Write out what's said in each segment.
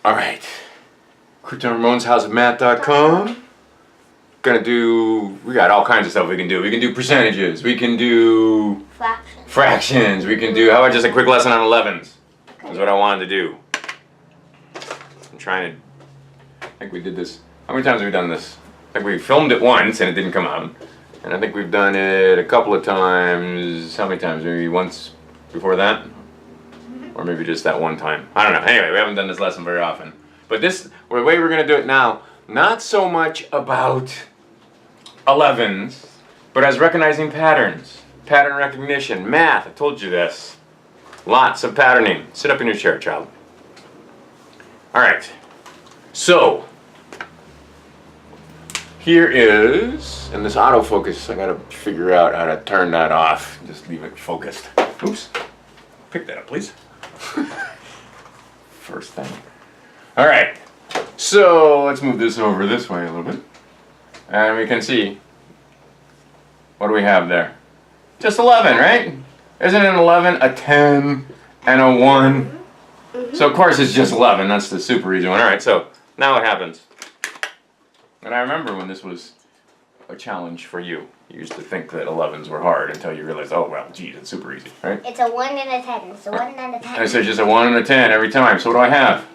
Alright. Crewton Ramone's houseofmath.com. We got all kinds of stuff we can do. We can do percentages. We can do fractions. We can do, how about just a quick lesson on 11's? That's what I wanted to do. I'm trying to, I think we did this. How many times have we done this? I think we filmed it once and it didn't come out. And I think we've done it a couple of times. How many times? Maybe once before that? Or maybe just that one time. I don't know. Anyway, we haven't done this lesson very often. But the way we're going to do it now, not so much about 11's, but as recognizing patterns. Pattern recognition. Math. I told you this. Lots of patterning. Sit up in your chair, child. Alright. So, here is, and this autofocus, I gotta figure out how to turn that off. Just leave it focused. Oops. Pick that up, please. First thing. Alright. So, let's move this over this way a little bit. And we can see, what do we have there? Just 11, right? Isn't an 11 a 10 and a 1? So of course it's just 11, that's the super easy one. Alright, so now what happens? And I remember when this was a challenge for you. You used to think that 11's were hard until you realized, oh well, geez, it's super easy, right? It's a 1 and a 10. It's a 1 and a 10. And so it's just a 1 and a 10 every time. So what do I have?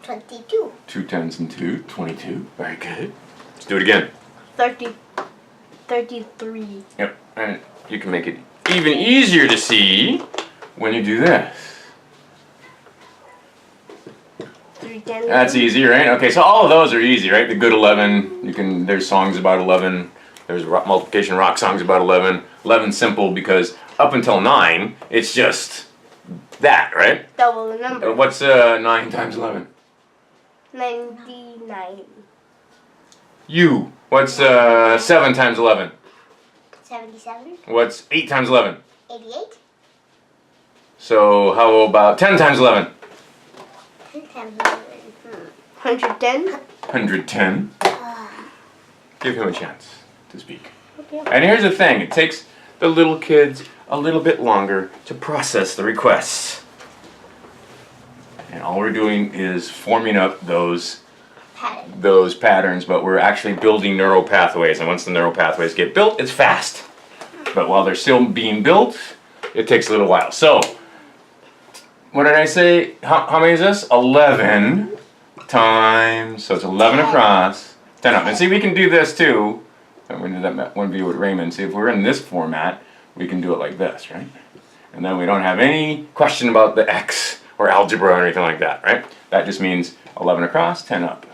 22. 2 10s and 2, 22. Very good. Let's do it again. 33. Yep, and you can make it even easier to see when you do this. 3 10. That's easy, right? Okay, so all of those are easy, right? The good 11, there's songs about 11. There's multiplication rock songs about 11. 11's simple because up until 9, it's just that, right? Double the number. What's 9 times 11? 99. You. What's 7 times 11? 77. What's 8 times 11? 88. So how about 10 times 11? 10 times 11. 110. 110. Give him a chance to speak. Okay. And here's the thing, it takes the little kids a little bit longer to process the requests. And all we're doing is forming up those patterns, but we're actually building neural pathways. And once the neural pathways get built, it's fast. But while they're still being built, it takes a little while. So, what did I say? How many is this? 11 times, so it's 11 across, 10 up. And see, we can do this too. I'm going to do that one video with Raymond. See, if we're in this format, we can do it like this, right? And then we don't have any question about the X or algebra or anything like that, right? That just means 11 across, 10 up.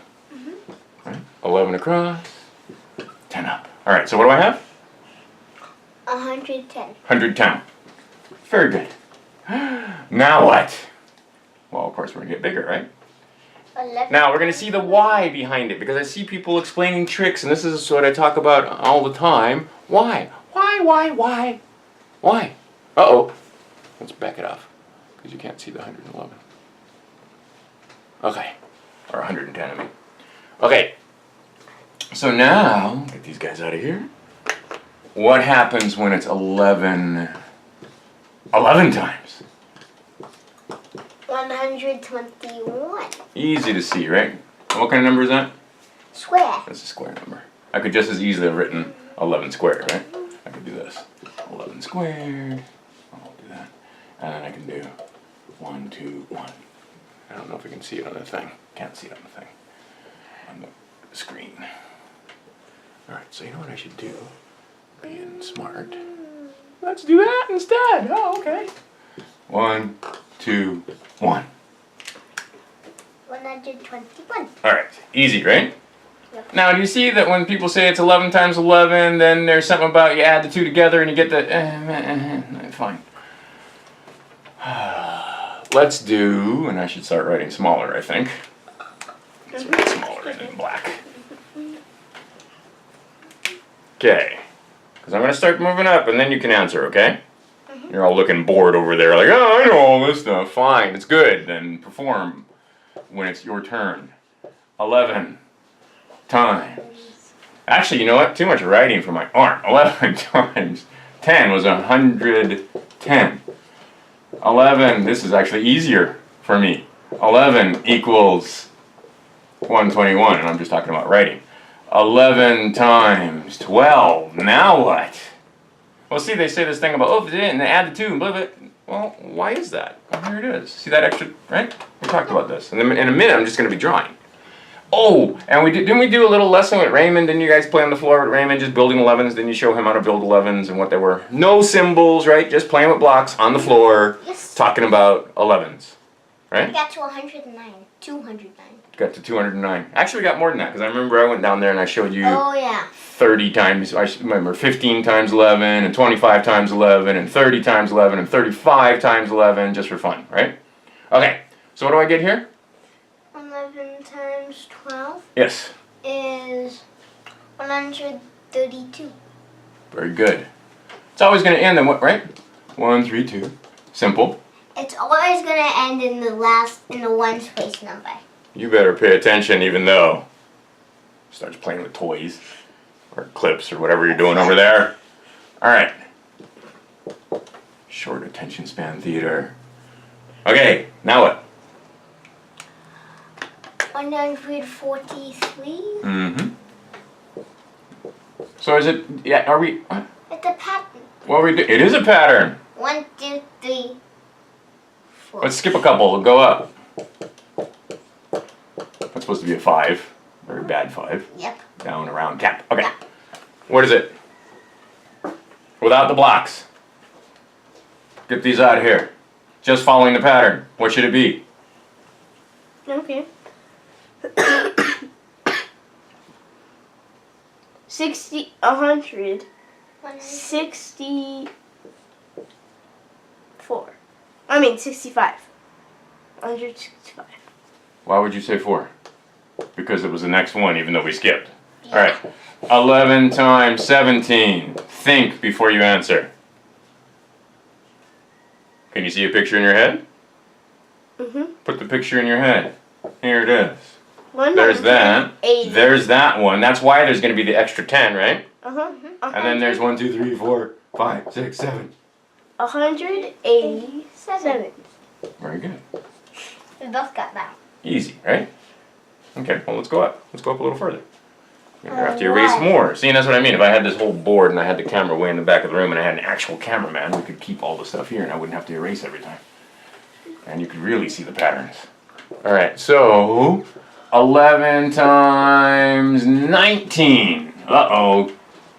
Right? 11 across, 10 up. All right, so what do I have? 110. 110. Very good. Now what? Well, of course, we're going to get bigger, right? 11. Now, we're going to see the why behind it, because I see people explaining tricks, and this is what I talk about all the time. Why? Why? Uh-oh. Let's back it off, because you can't see the 111. Okay. Or 110, I mean. Okay. So now, get these guys out of here. What happens when it's 11 times? 121. Easy to see, right? What kind of number is that? Square. That's a square number. I could just as easily have written 11 squared, right? I could do this. 11 squared. I'll do that. And then I can do 1, 2, 1. I don't know if we can see it on the thing. Can't see it on the thing. On the screen. Alright, so you know what I should do? Being smart. Let's do that instead. Oh, okay. 1, 2, 1. 121. Alright, easy, right? Yep. Now, do you see that when people say it's 11 times 11, then there's something about you add the two together and you get the... fine. Let's do, and I should start writing smaller, I think. Let's write smaller and in black. Okay. Because I'm going to start moving up and then you can answer, okay? You're all looking bored over there like, oh, I know all this stuff. Fine, it's good. Then perform when it's your turn. 11 times. Actually, you know what? Too much writing for my arm. 11 times 10 was 110. 11, this is actually easier for me. 11 equals 121, and I'm just talking about writing. 11 times 12. Now what? Well, see, they say this thing about, oh, and they add the 2 and blah, blah. Well, why is that? Oh, here it is. See that extra, right? We talked about this. And then in a minute, I'm just going to be drawing. Oh, and didn't we do a little lesson with Raymond? Didn't you guys play on the floor with Raymond, just building 11's? Didn't you show him how to build 11's and what they were? No symbols, right? Just playing with blocks on the floor, Yes. talking about 11's, We right? got to 109. 209. Got to 209. Actually, we got more than that, because I remember I went down there and I showed you Oh, yeah. 30 times, I remember 15 times 11, and 25 times 11, and 30 times 11, and 35 times 11, just for fun, right? Okay, so what do I get here? 11 times 12 Yes. is 132. Very good. It's always going to end in what, right? 1, 3, 2. Simple. It's always going to end in the one space number. You better pay attention, even though starts playing with toys or clips or whatever you're doing over there. All right. Short attention span theater. Okay, now what? 143. Mm-hmm. So is it? Yeah. Are we? It's a pattern. What are we do? It is a pattern. 1, 2, 3, 4. Let's skip a couple. We'll go up. That's supposed to be a 5. Very bad 5. Yep. Down, around, cap. Okay. Yeah. What is it? Without the blocks. Get these out of here. Just following the pattern. What should it be? Okay. 60, 100, 64. I mean 65. 165. Why would you say 4? Because it was the next one, even though we skipped. All right. 11 times 17. Think before you answer. Can you see a picture in your head? Mm-hmm. Put the picture in your head. Here it is. 180. There's that. There's that one. That's why there's going to be the extra 10, right? Uh-huh. And then there's 1, 2, 3, 4, 5, 6, 7. 187. Very good. We both got that. Easy, right? Okay, well, let's go up. Let's go up a little further. You're going to have to erase more. See, that's what I mean. If I had this whole board and I had the camera way in the back of the room and I had an actual cameraman, we could keep all the stuff here and I wouldn't have to erase every time. And you could really see the patterns. All right, so 11 times 19. Uh-oh.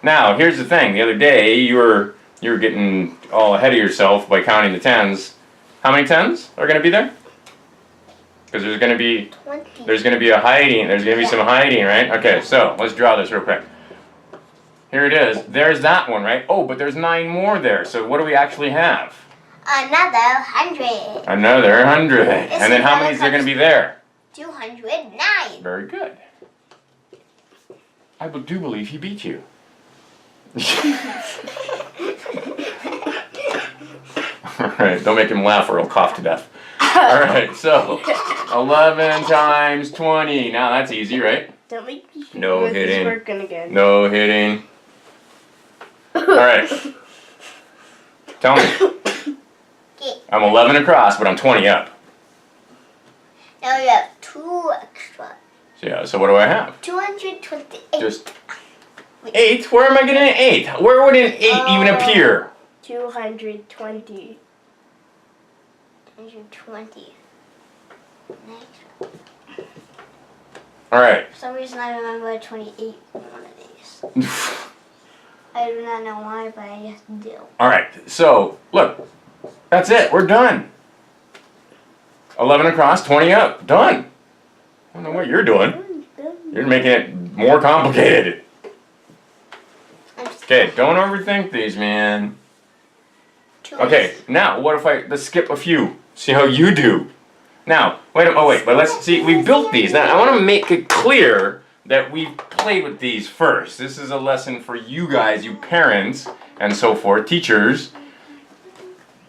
Now, here's the thing. The other day, you were getting all ahead of yourself by counting the 10s. How many 10s are going to be there? Because there's going to be 20. There's going to be a hiding. There's going to be some hiding, right? Okay, so let's draw this real quick. Here it is. There's that one, right? Oh, but there's 9 more there. So what do we actually have? Another 100. Another 100. And then how many is there going to be there? 209. Very good. I do believe he beat you. All right, don't make him laugh or he'll cough to death. All right, so 11 times 20. Now that's easy, right? Don't make me No with this hitting. working again. No hitting. All right. Tell me. Okay. I'm 11 across, but I'm 20 up. Now we have 2 extra. So, yeah, so what do I have? 228. Just 8? Where am I getting an 8? Where would an 8 even appear? 220. 220. Next. All right. For some reason I remember 28 on one of these. I do not know why, but I just do. All right, so look, that's it. We're done. 11 across, 20 up. Done. I don't know what you're doing. You're making it more complicated. Okay, don't overthink these, man. Okay, now what if let's skip a few. See how you do. Now, wait, but let's see, we built these. Now, I want to make it clear that we played with these first. This is a lesson for you guys, you parents, and so forth, teachers.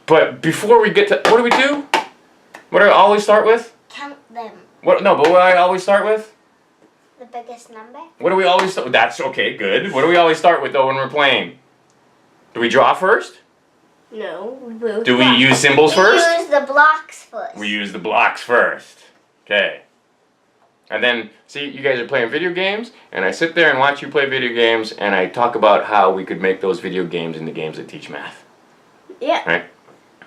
But before we get to, what do we do? What do I always start with? Count them. But what do I always start with? The biggest number? What do we always start? That's okay, good. What do we always start with though when we're playing? Do we draw first? No, we both. Do we use symbols first? We use the blocks first. We use the blocks first. Okay. And then, see, you guys are playing video games, and I sit there and watch you play video games, and I talk about how we could make those video games into games that teach math. Yeah. Right?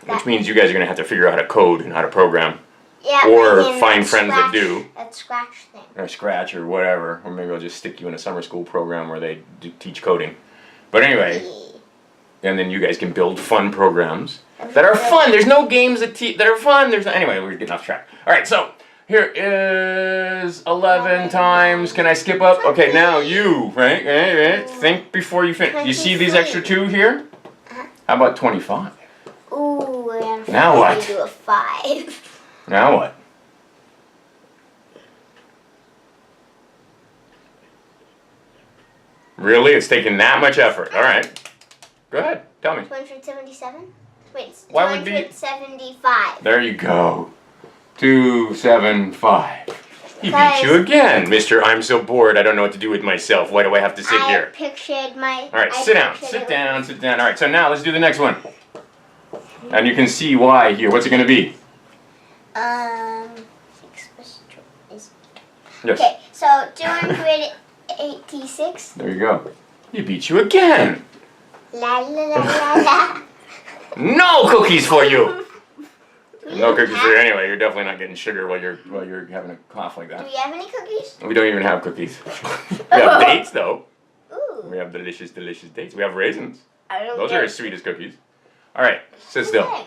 Which means you guys are going to have to figure out how to code and how to program. Yeah, Or like in find that friends that Scratch- do. That Scratch thing. Or Scratch or whatever. Or maybe I'll just stick you in a summer school program where they teach coding. But anyway, and then you guys can build fun programs that are fun. There's no games that are fun. Anyway, we're getting off track. All right, so here is 11 times. Can I skip up? Okay, now you, right? Think before you finish. You see these extra 2 here? How about 25? Ooh, we're gonna Now what? do a 5. Now what? Really? It's taking that much effort. All right. Go ahead. Tell me. 277? Wait, it's Why would be- 275. There you go. 275. He beat Guys. you again, Mr. I'm so bored. I don't know what to do with myself. Why do I have to sit I here? pictured my... All right, I sit down. pictured Sit it down. Sit down. All right, so now let's do the next one. And you can see why here. What's it going to be? Six plus two is... Yes. Okay, so 286. There you go. He beat you again. La la la la la. No cookies for you. No cookies for you have- anyway. You're definitely not getting sugar while you're having a cough like Do that. we have any cookies? We don't even have cookies. We have dates though. Ooh. We have delicious, delicious dates. We have raisins. I don't Those get are as sweet as cookies. All right, sit still. Okay.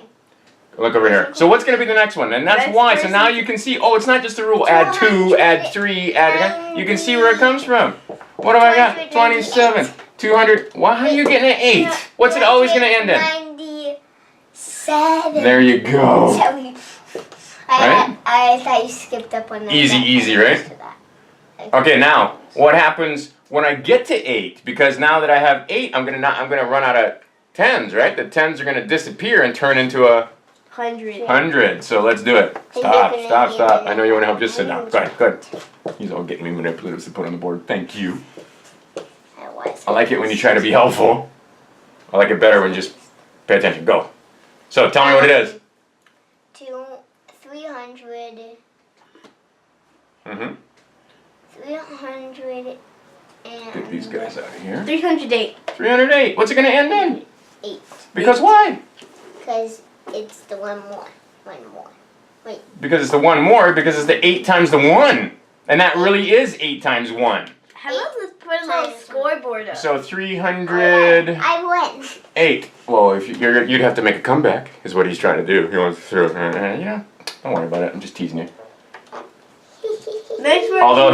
Look over here. So what's going to be the next one? And that's Next why. So person- now you can see. Oh, it's not just a rule. Add 2, add 3, add. You can see where it comes from. What have I got? 27, 200. Why are you getting an 8? What's it always going to end in? 97. There you go. I thought you skipped up on that. Easy, right? Okay, now what happens when I get to 8? Because now that I have 8, I'm gonna run out of 10s, right? The 10s are gonna disappear and turn into a 100. 100. So let's do it. Stop. I know you want to help. Just sit down. Go ahead. He's all getting me manipulatives to put on the board. Thank you. I like it when you try to be helpful. I like it better when you just pay attention. Go. So tell me what it is. 300. Mm-hmm. 300 Get and these guys out of here. 308. 308. What's it gonna end in? 8. Because why? Because it's the one more. Wait. Because it's the one more, because it's the 8 times the 1. And that really is 8 times 1. How about let's put a little scoreboard up? So 308. I win. Well, if you'd have to make a comeback, is what he's trying to do. He wants to throw, don't worry about it. I'm just teasing you. Next person Although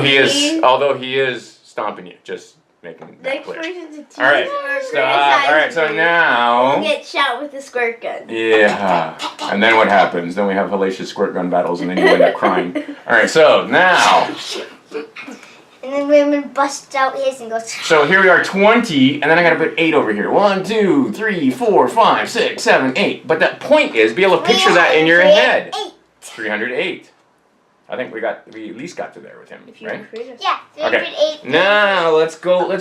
he is stomping you, just making that Next clear. person to tease All right, or stop. All right, so criticize now. will get shot with a squirt gun. Yeah. And then what happens? Then we have hellacious squirt gun battles, and then you end up crying. All right, so now. And then Raymond busts out his and goes. So here we are, 20, and then I gotta put 8 over here. 1, 2, 3, 4, 5, 6, 7, 8. But the point is, be able to picture that in your head. 308. I think we at least got to there with him, If you right? criticize. Yeah, 308. Now let's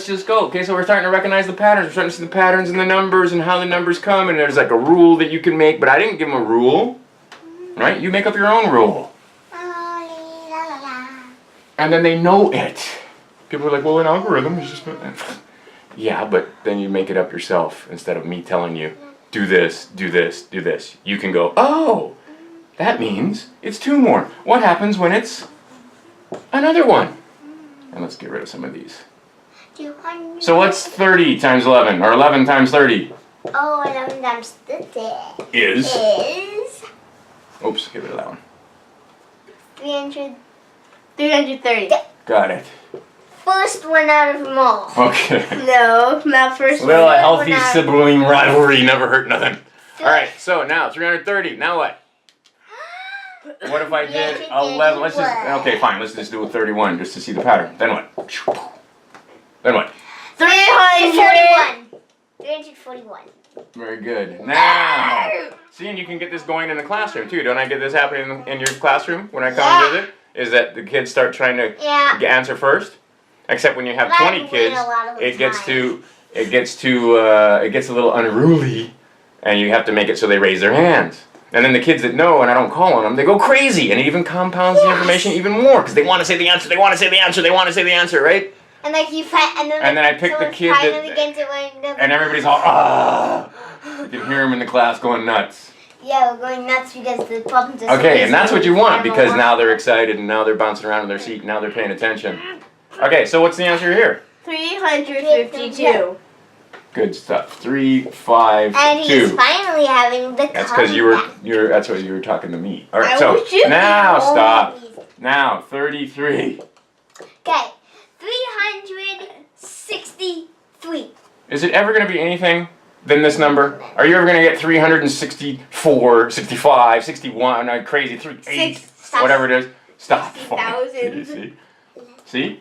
just go. Okay, so we're starting to recognize the patterns. We're starting to see the patterns in the numbers and how the numbers come, and there's like a rule that you can make, but I didn't give him a rule, right? You make up your own rule. And then they know it. People are like, well, an algorithm is just... Yeah, but then you make it up yourself instead of me telling you, do this, do this, do this. You can go, oh, that means it's 2 more. What happens when it's another one? And let's get rid of some of these. 200. So what's 30 times 11, or 11 times 30? Oh, 11 times 30 Is... is Oops, get rid of that one. 300. 330. Got it. First one out of them all. Okay. No, not first Little one. healthy sibling rivalry never hurt nothing. Alright, so now 330. Now what? What if I did 11? Let's just... Okay, fine. Let's just do a 31 just to see the pattern. Then what? Then what? 341. 341. Very good. Now, see, and you can get this going in the classroom too. Don't I get this happening in your classroom when I come and visit? Is that the kids start trying to answer first? Except when you have But I 20 win kids, a lot of the it gets a little unruly And you have to make it so they raise their hands. And then the kids that know and I don't call on them, they go crazy. And it even compounds the information even more because they want to say the answer, they want to say the answer, they want to say the answer, right? And like you find, and then I pick the kid and everybody's all, ah. You can hear them in the class going nuts. Yeah, we're going nuts because the problems are Okay, and that's what you want because now they're excited and now they're bouncing around in their seat and now they're paying attention. Okay, so what's the answer here? 352. Good stuff. 3, 5, 2. And he's finally having the That's because you're. That's what you were talking to me. All right, I so was you. now stop. Now 33. Okay, 363. Is it ever going to be anything than this number? Are you ever going to get 364, 65, 61? No, crazy. 8, whatever it is. Stop. 60,000. See?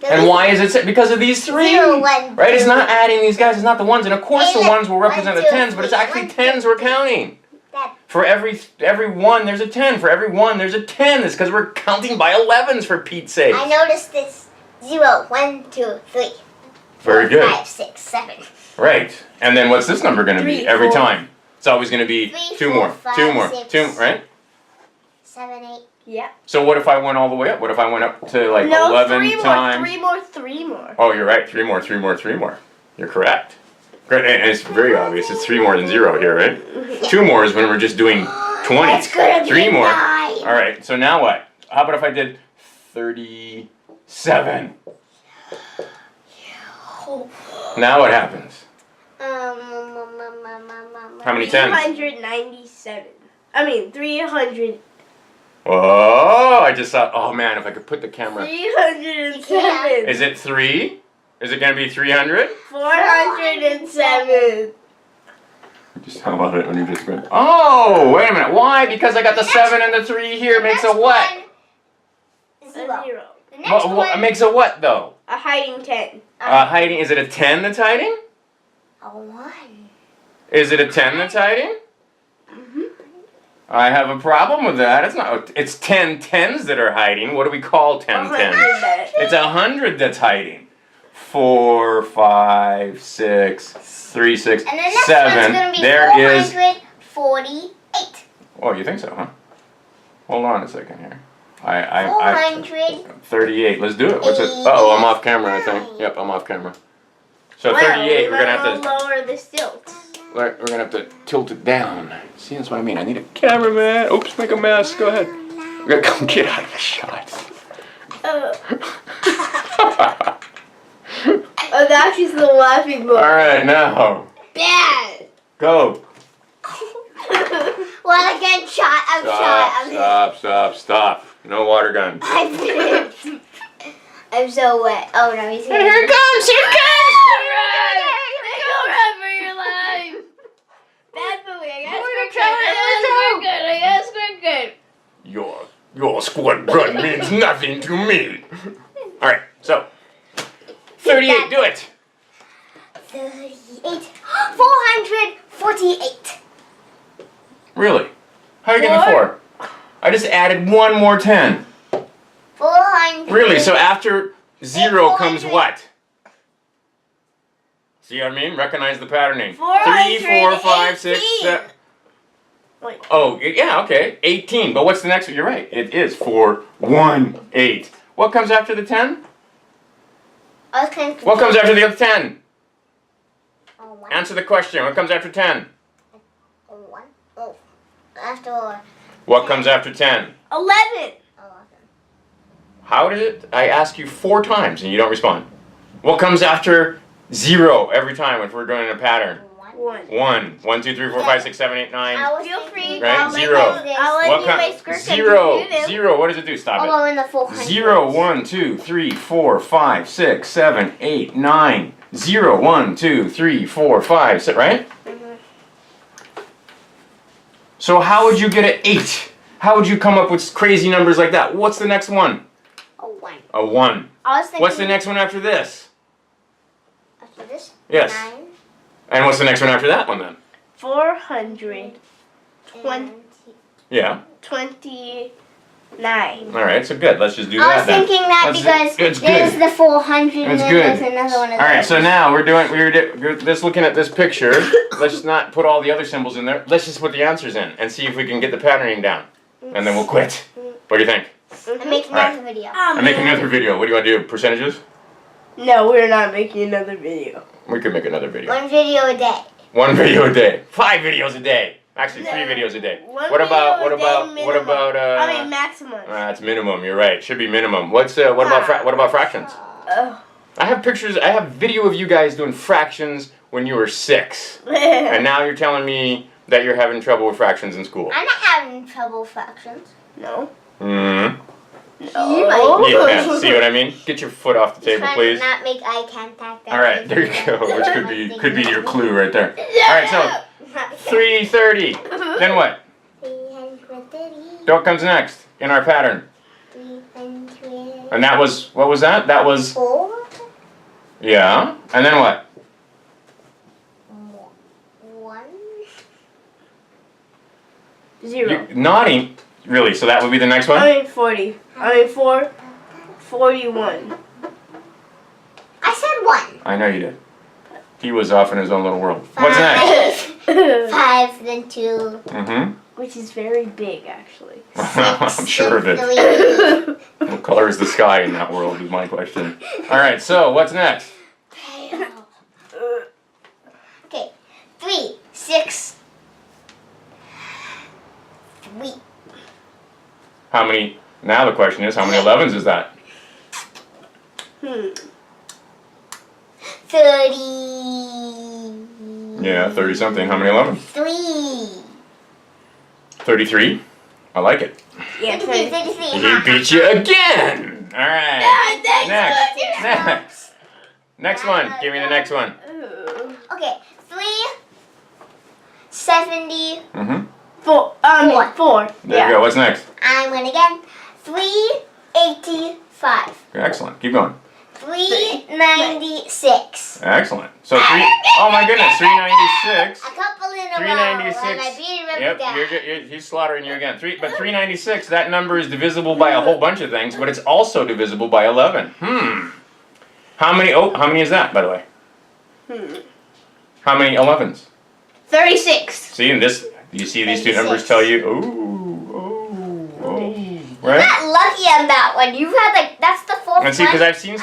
And why is it? Because of these 3. 0, 1, Right? It's not adding these guys. It's not the ones. And of course the ones will represent the 1, 2, 10s, but it's actually 10s we're counting. That. For every 1, there's a 10. For every 1, there's a 10. It's because we're counting by 11s for Pete's sake. I noticed this. 0, 1, 2, 3. Very 4, good. 5, 6, 7. Right. And then what's this number going to be 3, every 4. time? It's always going to be 3, 2 4, more, 5, 2 more, 6. 2, right? 7, 8. Yeah. So what if I went all the way up? What if I went up to like 11 3 more, times? 3 more. Oh, you're right. 3 more, 3 more, 3 more. You're correct. Great. And it's very obvious. It's 3 more than 0 here, right? 2 more is when we're just doing 20. That's gonna be 3 more. 9. All right. So now what? How about if I did 37? Now what happens? How many 10s? 397. I mean, 300. Oh, I just thought, oh man, if I could put the camera. 307. Is it 3? Is it going to be 300? 407. Just how about it when you just went, oh, wait a minute. Why? Because I got the 7 and the 3 here. Makes a what? A 0. The next one. Makes a what, though? A hiding 10. Hiding. Is it a 10 that's hiding? A 1. Is it a 10 that's hiding? I have a problem with that. It's not. It's 10 10s that are hiding. What do we call 10 10s? It's 100 that's hiding. 4, 5, 6, 3, 6, And the next 7. one's going to be There is. 448. Oh, you think so, huh? Hold on a second here. I 400. 38. Let's do it. What's it? Uh-oh, I'm off camera, I think. Yep, I'm off camera. So 38, we're going to have to lower the stilt. we're going to have to tilt it down. See, that's what I mean. I need a cameraman. Oops, make a mess. Go ahead. We're going to come get out of the shot. Oh, that's just the laughing book. All right, now. Bad. Go. Well, again, shot. I'm Stop. No water gun. I'm so wet. Oh no, he's here. Here it comes. Here it comes. Run for your life. Bad movie. I got squirt gun. Your squirt gun means nothing to me. All right, so 38. Do it. 38. 448. Really? How are you getting 4? I just added 1 more 10. 400. Really? So after 0 comes what? See what I mean? Recognize the patterning. 3, 4, 5, 6, 7. Wait. Oh, yeah, okay. 18. But what's the next one? You're right. It is 4, 1, 8. What comes after the 10? I was kind of What comes after the other 10? Oh, 1. Answer the question. What comes after 10? Oh, 1. Oh. After. What comes after 10? 11. How did it? I ask you 4 times and you don't respond. What comes after 0 every time if we're doing a pattern? 1. 1, 2, 3, 4, 5, 6, 7, 8, 9. Feel free. Right? I'll let 0. you- I'll let What you comes? make squirt gun 0. to do them. 0. What does it do? Stop Oh, it. well, in the 400. 0, 1, 2, 3, 4, 5, 6, 7, 8, 9. 0, 1, 2, 3, 4, 5, 6, right? So how would you get an 8? How would you come up with crazy numbers like that? What's the next one? A 1. A 1. I was thinking. What's the next one after this? After this? Yes. 9. And what's the next one after that one then? 400. 20. Yeah. 20. 9. All right, so good. Let's just do I that was then. thinking that because there's the 400 and then there's another one of All right, those. so now we're just looking at this picture. Let's not put all the other symbols in there. Let's just put the answers in and see if we can get the patterning down. And then we'll quit. What do you think? I'm making another video. I'm making another video. What do you want to do? Percentages? No, we're not making another video. We could make another video. 1 video a day. 1 video a day. 5 videos a day. Actually, 3 videos a day. What about I mean maximum. That's minimum. You're right. Should be minimum. What about fractions? I have pictures. I have video of you guys doing fractions when you were 6, and now you're telling me that you're having trouble with fractions in school. I'm not having trouble with fractions. No. Hmm. No. Yeah. See what I mean? Get your foot off the table, Trying please. to not make eye contact. All right. There you go. Which could be your clue right there. All right. So 330. Then what? 330. What comes next in our pattern? 300. And that was, what was that? That was, 4. yeah. And then what? 1. 0. You're nodding. Really? So that would be the next one? I mean 40. I mean 41. I said 1. I know you did. He was off in his own little world. What's next? 5, then 2. Mm-hmm. Which is very big, actually. I'm sure of it. 3. What color is the sky in that world is my question. All right, so what's next? Okay. 3, 6, 3. How many, now the question is, how many 11's is that? 30. Yeah, 30 something. How many 11's? 3. 33? I like it. Yeah, 33. He beat you again! All right. Next. Next one. Give me the next one. Okay. 3, 70. Mm-hmm. 4. 4. There you go. What's next? I win again. 385. Excellent. Keep going. 396. Excellent. So oh my goodness, 396. A couple in a 396. row. And I beat him Yep, down. he's slaughtering you again. But 396, that number is divisible by a whole bunch of things, but it's also divisible by 11. How many is that, by the way? How many 11's? 36. See, and this, do you see these two numbers tell you, right? I'm not lucky on that one. You've had that's the 4th And see, because I've seen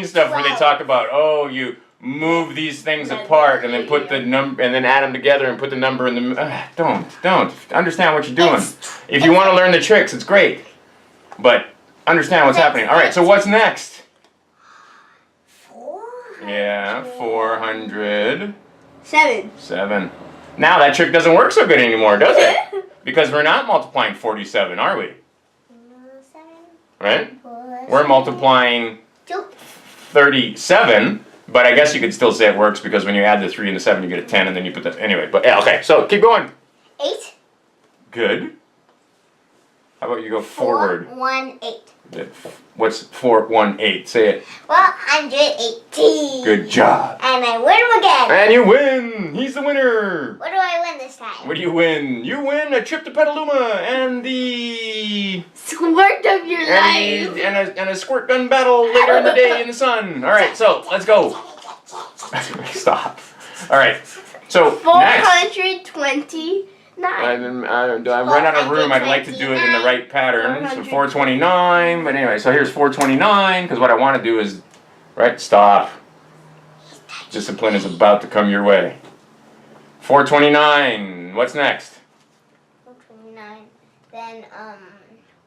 stuff where they talk about, you move these things apart and then put the number and then add them together and put the number in the. Don't understand what you're doing. If you want to learn the tricks, it's great, but understand what's happening. All right, so what's next? 4. Yeah, 400. 7. Now that trick doesn't work so good anymore, does it? Because we're not multiplying 47, are we? 7, Right? 4, We're multiplying 2. 37, but I guess you could still say it works because when you add the 3 and the 7, you get a 10, and then you put the anyway. But yeah, okay. So keep going. 8. Good. How about you go forward? 418. What's 418? Say it. 118. Good job. And I win again. And you win. He's the winner. What do I win this time? What do you win? You win a trip to Petaluma and the Squirt of your life. and a squirt gun battle later in the day in the sun. All right, so let's go. Stop. All right. So next. 429. I'm run out of room. I'd like to do it in the right pattern. So 429. But anyway, so here's 429 because what I want to do is, right? Stop. Discipline is about to come your way. 429. What's next? 429. Then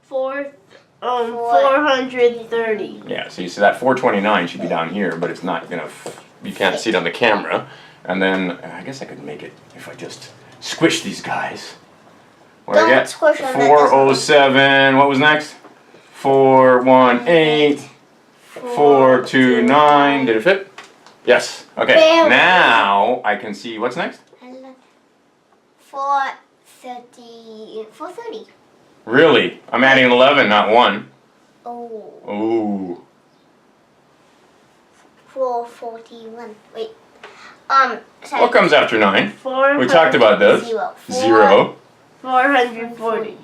430. Yeah. So you see that 429 should be down here, but it's not gonna. You can't see it on the camera. And then I guess I could make it if I just squish these guys. What do I get? Squish them. 407. What was next? 418. 429. Did it fit? Yes. Okay. Now I can see what's next. 430. 430. Really? I'm adding 11, not 1. Oh. Ooh. 441. Wait. Sorry. What comes after 9? We talked about this. 0. 0. 440.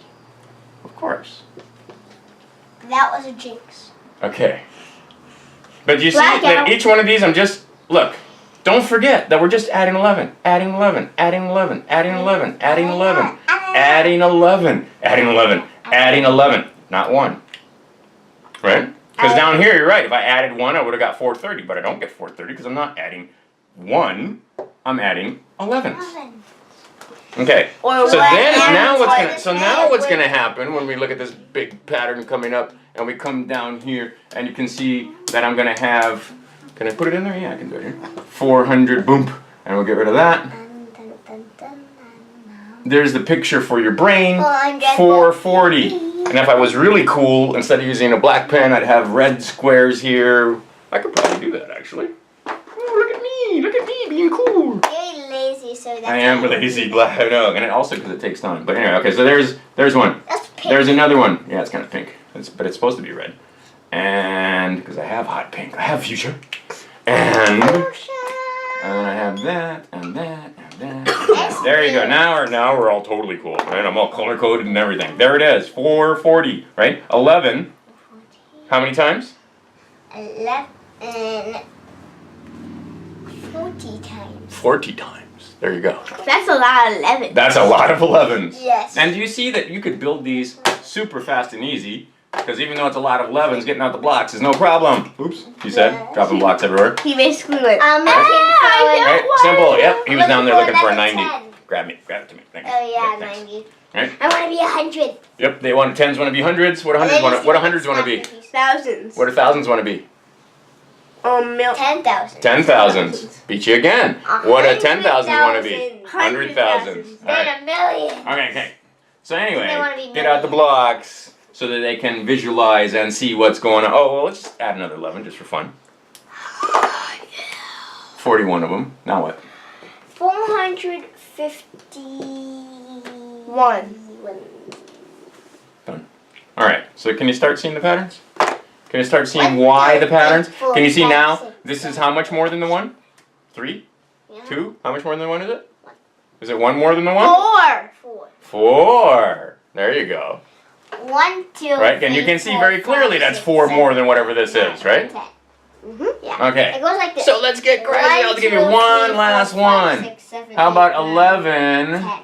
Of course. That was a jinx. Okay. But you see Blackout. that each one of these, look, don't forget that we're just adding 11, adding 11, adding 11, adding 11, adding 11, adding 11, adding 11, adding 11, not 1. Right? Because down here, you're right, if I added 1, I would have got 430, but I don't get 430 because I'm not adding 1, I'm adding 11s. Okay, Or so what then now happens what's gonna happen when we look at this big pattern coming up and we come down here and you can see that I'm gonna have, can I put it in there? Yeah, I can do it here. 400, boom, and we'll get rid of that. There's the picture for your brain, 440. And if I was really cool, instead of using a black pen, I'd have red squares here. I could probably do that actually. Oh, look at me being cool. You're lazy, so that's I am lazy, black. I know, and it also because it takes time. But anyway, okay. So there's one. That's pink. There's another one. Yeah, it's kind of pink. But it's supposed to be red. And because I have hot pink, I have fuchsia. And I have that and that and that. There you go. Now we're all totally cool. Right? I'm all color coded and everything. There it is. 440. Right? 11. How many times? 11. 40 times. 40 times. There you go. That's a lot of 11. That's a lot of 11s. Yes. And do you see that you could build these super fast and easy? Because even though it's a lot of 11s, getting out the blocks is no problem. Oops, he said, Yes. dropping blocks everywhere. He basically went, I'm looking Right, for simple. Yep, he was down there looking for a another 90. 10. Grab it to me. Thank you. Oh yeah, Yep, thanks. 90. Right? I want to be 100. Yep, they want 10s want to be hundreds. What 100s want to? What 100s want to be? thousands. What do thousands want to be? 10,000. 10,000s. Beat you again. What do 10,000s want to be? 100,000. 100,000s. All right. Then a million. Okay. So They wanna anyway, be get out the blocks so that they can visualize and see what's going on. Oh, well, let's just add another 11 just for fun. 41 of them. Now what? 451. Done. All right. So can you start seeing the patterns? Can you start seeing why the patterns? Can you see now? This is how much more than the 1? 3? Yeah. 2? How much more than the 1 is it? Is it 1 more than the 1? 4. 4. There you go. 1, 2. Right? And you can see very clearly that's 4 more than whatever this is, right? Yeah. Okay. It goes like this. So let's get crazy. I'll give you 1, 2, one 3, last 4, 5, one. 6, 7, How 8, about 9, 11? 10.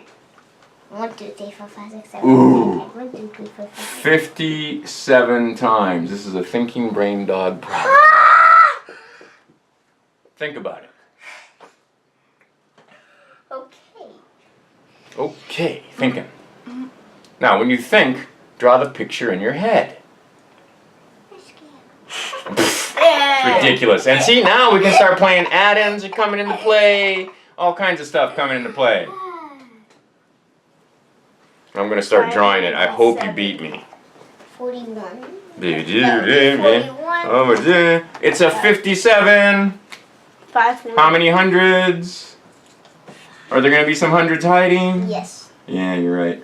1, 2, 3, 4, 5, 6, 7, Ooh. 8, 9, 10. 1, 2, 3, 4, 5, 6. 57 times. This is a thinking brain dog problem. Think about it. Okay. Okay, thinking. Now, when you think, draw the picture in your head. I'm scared. It's ridiculous. And see, now we can start playing add-ins are coming into play. All kinds of stuff coming into play. I'm going to start drawing it. I hope you beat me. 41. It's a 57. How many hundreds? Are there going to be some hundreds hiding? Yes. Yeah, you're right.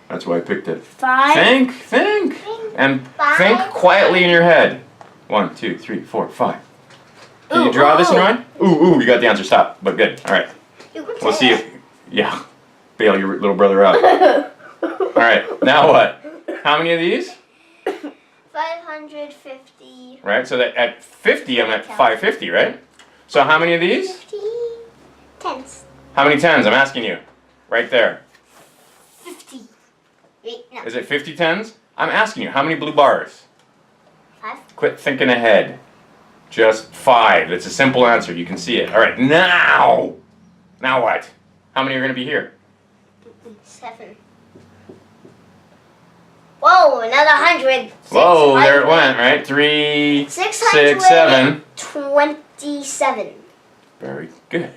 That's why I picked it. 5. Think. And think quietly in your head. 1, 2, 3, 4, 5. Can you draw this in your mind? Ooh, you got the answer. Stop. But good. All right. We'll see if... Yeah. Bail your little brother out. All right. Now what? How many of these? 550. Right? So that at 50, I'm at 550, right? So how many of these? 50 tens. How many tens? I'm asking you. Right there. 50. Wait, no. Is it 50 tens? I'm asking you. How many blue bars? 5. Quit thinking ahead. Just 5. It's a simple answer. You can see it. All right. Now what? How many are going to be here? 7. Whoa, another 100. Whoa, there it went, right? 3, 6, 7. 27. Very good.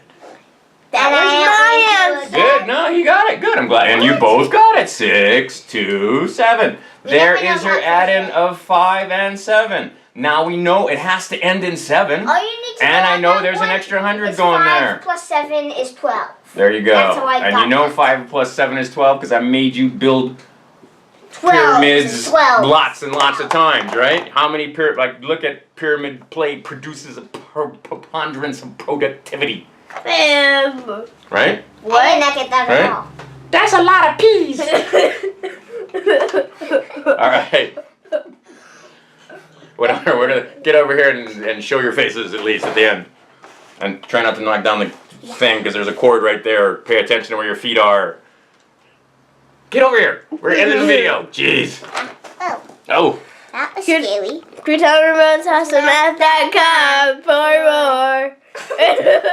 That was my Good. No, you got it. Good. I'm glad. And you both got it. 6, 2, 7. There is your add-in of 5 and 7. Now we know it has to end in 7. All you need to And I on know that there's an one extra 100 is going 5 there. plus 7 is 12. There you go. That's how I And got you know that. 5 plus 7 is 12 because I made you build 12 pyramids is 12. lots and lots of times, right? How many look at pyramid play produces a preponderance of productivity, right? What? I did not get that at all. That's a lot of peas. All right. Whatever. We're gonna get over here and show your faces at least at the end. And try not to knock down the thing because there's a cord right there. Pay attention to where your feet are. Get over here. We're ending the video. Jeez. Oh, Oh. that was scary. Crewton Ramone's House of Math.com for more.